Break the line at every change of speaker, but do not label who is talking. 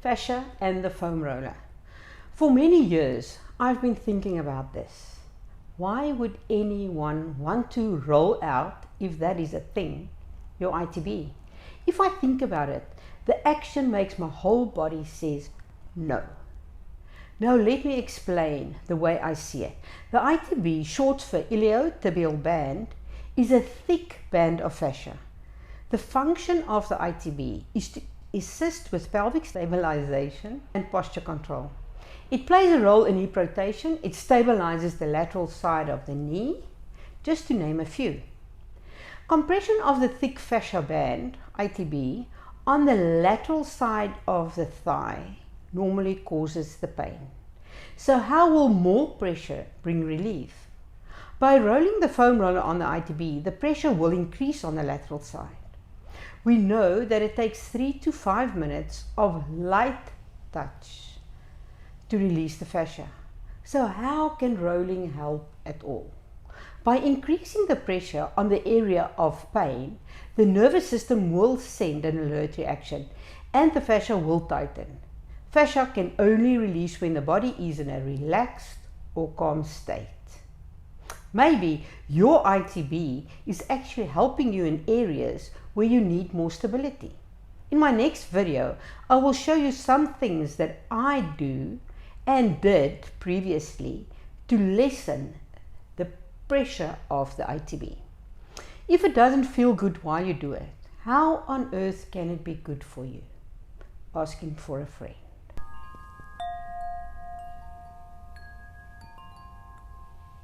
fascia and the foam roller. For many years, I've been thinking about this. Why would anyone want to roll out, if that is a thing, your ITB? If I think about it, the action makes my whole body says no. Now let me explain the way I see it. The ITB, short for iliotibial band, is a thick band of fascia. The function of the ITB is to assist with pelvic stabilization and posture control. It plays a role in hip rotation. It stabilizes the lateral side of the knee, just to name a few. Compression of the thick fascia band, ITB, on the lateral side of the thigh normally causes the pain. So how will more pressure bring relief? By rolling the foam roller on the ITB, the pressure will increase on the lateral side. We know that it takes 3 to 5 minutes of light touch to release the fascia. So how can rolling help at all? By increasing the pressure on the area of pain, the nervous system will send an alert reaction and the fascia will tighten. Fascia can only release when the body is in a relaxed or calm state. Maybe your ITB is actually helping you in areas where you need more stability. In my next video, I will show you some things that I do and did previously to lessen the pressure of the ITB. If it doesn't feel good while you do it, how on earth can it be good for you? Asking for a friend.